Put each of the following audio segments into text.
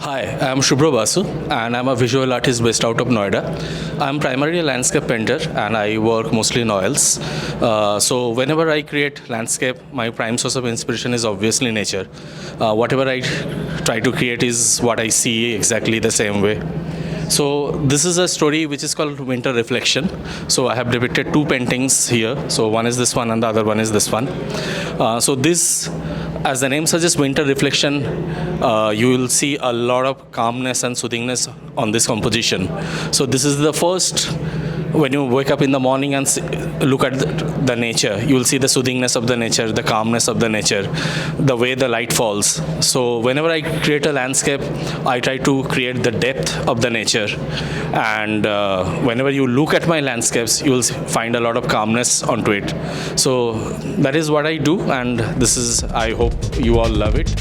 Hi, I'm Shubhra Basu and I'm a visual artist based out of Noida. I'm primarily a landscape painter and I work mostly in oils. So whenever I create landscape, my prime source of inspiration is obviously nature. Whatever I try to create is what I see exactly the same way. So this is a story which is called Winter Reflection. So I have depicted two paintings here. So one is this one and the other one is this one. So this, as the name suggests, Winter Reflection, you will see a lot of calmness and soothingness on this composition. So this is the first, when you wake up in the morning and look at the nature, you will see the soothingness of the nature, the calmness of the nature, the way the light falls. So whenever I create a landscape, I try to create the depth of the nature. And whenever you look at my landscapes, you will find a lot of calmness onto it. So that is what I do, and this is, I hope you all love it.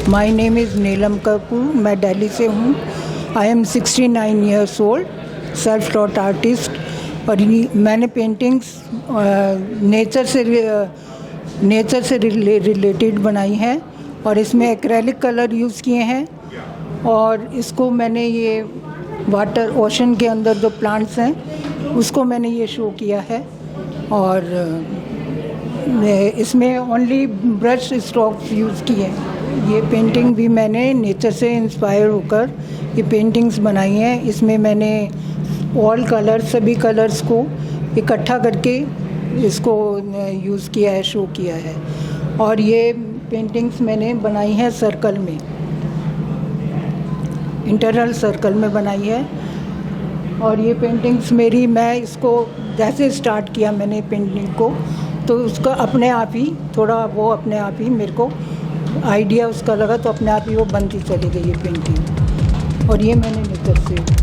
My name is Neelam Kapoor, मैं दिल्ली से हूँ. I am 69 years old, self taught artist. और मैंने paintings nature से related बनाई हैं और इसमें एक्रेलिक कलर यूज़ किए हैं. और इसको मैंने ये वाटर ओशन के अंदर जो प्लांट्स हैं उसको मैंने ये शो किया है. और इसमें ओनली ब्रश स्ट्रोक्स यूज़ किए हैं. ये पेंटिंग भी मैंने नेचर से इंस्पायर होकर ये पेंटिंग्स बनाई हैं. इसमें मैंने ऑल कलर्स, सभी कलर्स को इकट्ठा करके इसको यूज़ किया है, शो किया है. और ये पेंटिंग्स मैंने बनाई हैं सर्कल में, इंटरनल सर्कल में बनाई है. और ये पेंटिंग्स मेरी, मैं इसको जैसे स्टार्ट किया मैंने पेंटिंग को, तो उसका अपने आप ही थोड़ा वो अपने आप ही मेरे को आइडिया उसका लगा, तो अपने आप ही वो बनती चली गई ये पेंटिंग. और ये मैंने नेचर से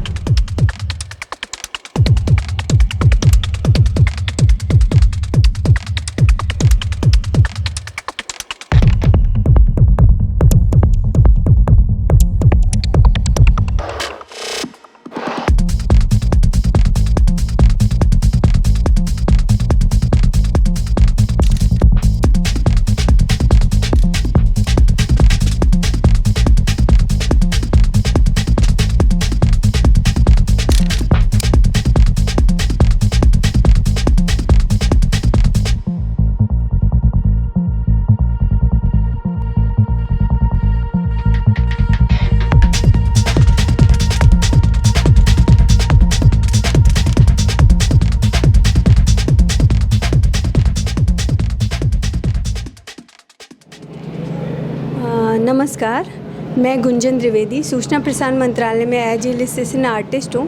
नमस्कार, मैं गुंजन द्विवेदी, सूचना प्रसारण मंत्रालय में एज इलस्ट्रेशन आर्टिस्ट हूँ.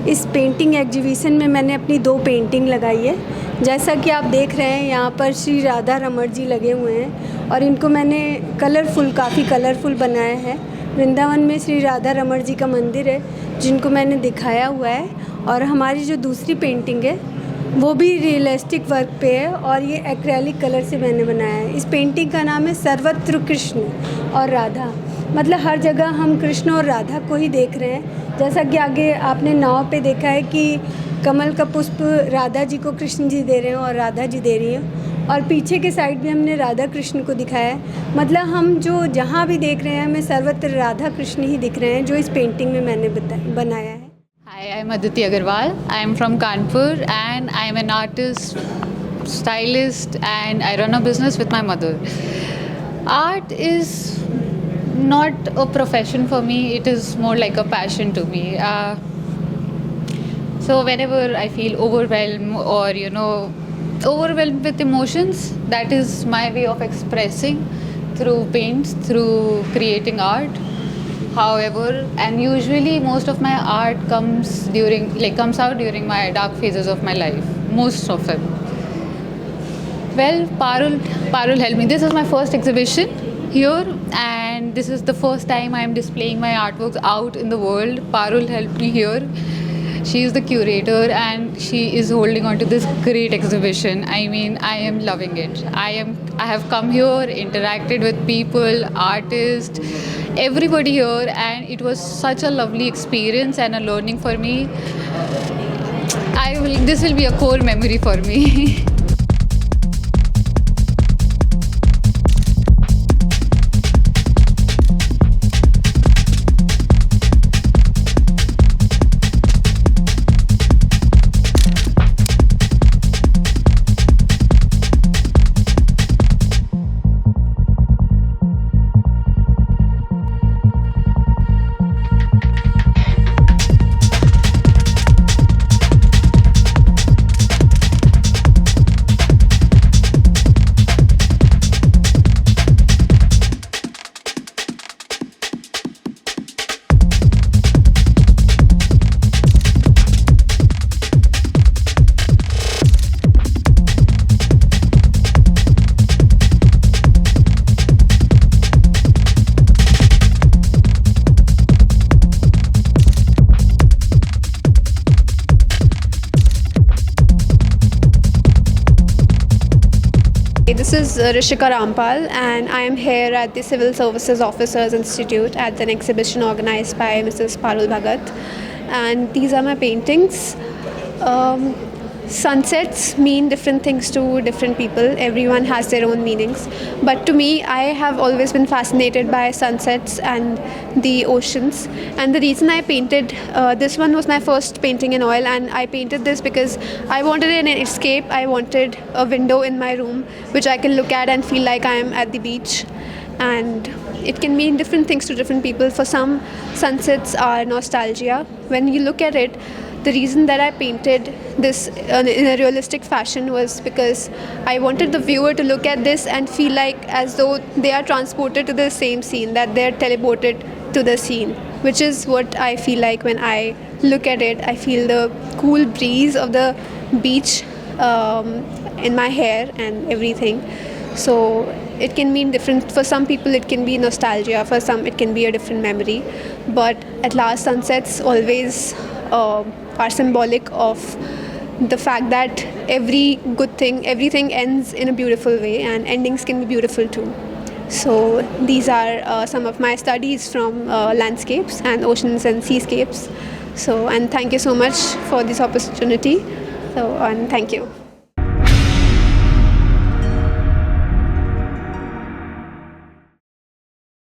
इस पेंटिंग एग्जीबिशन में मैंने अपनी 2 पेंटिंग लगाई है. जैसा कि आप देख रहे हैं यहाँ पर श्री राधा रमण जी लगे हुए हैं और इनको मैंने काफ़ी कलरफुल बनाया है. वृंदावन में श्री राधा रमण जी का मंदिर है जिनको मैंने दिखाया हुआ है. और हमारी जो दूसरी पेंटिंग है वो भी रियलिस्टिक वर्क पे है और ये एक्रेलिक कलर से मैंने बनाया है. इस पेंटिंग का नाम है सर्वत्र कृष्ण और राधा. मतलब हर जगह हम कृष्ण और राधा को ही देख रहे हैं. जैसा कि आगे आपने नाव पे देखा है कि कमल का पुष्प राधा जी को कृष्ण जी दे रहे हैं और राधा जी दे रही हैं, और पीछे के साइड भी हमने राधा कृष्ण को दिखाया है. मतलब हम जो जहाँ भी देख रहे हैं हमें सर्वत्र राधा कृष्ण ही दिख रहे हैं, जो इस पेंटिंग में मैंने बनाया है. Hi, I'm Aditi Agarwal. I'm from Kanpur and I'm an artist, stylist, and I run a business with my mother. Art is not a profession for me, it is more like a passion to me. So whenever I feel overwhelmed or overwhelmed with emotions, that is my way of expressing through paints, through creating art. However, and usually most of my art comes out during my dark phases of my life, most of them. Well, Parul helped me. This is my first exhibition here, and this is the first time I am displaying my artworks out in the world. Parul helped me here. She is the curator and she is holding on to this great exhibition. I mean, I am loving it. I have come here, interacted with people, artists, everybody here, and it was such a lovely experience and a learning for me. This will be a core memory for me. This is Rishika Rampal and I am here at the Civil Services Officers Institute at an exhibition organized by Mrs. Parul Bhagat, and these are my paintings. Sunsets mean different things to different people. Everyone has their own meanings. But to me, I have always been fascinated by sunsets and the oceans. And the reason I painted this one was my first painting in oil, and I painted this because I wanted an escape. I wanted a window in my room which I can look at and feel like I am at the beach. And it can mean different things to different people. For some, sunsets are nostalgia. When you look at it, the reason that I painted this in a realistic fashion was because I wanted the viewer to look at this and feel like as though they are transported to the same scene, that they're teleported to the scene, which is what I feel like when I look at it. I feel the cool breeze of the beach in my hair and everything. So it can mean different. For some people it can be nostalgia, for some it can be a different memory. But at last, sunsets always are symbolic of the fact that everything ends in a beautiful way, and endings can be beautiful too. So these are some of my studies from landscapes and oceans and seascapes. So, and thank you so much for this opportunity. So, and thank you.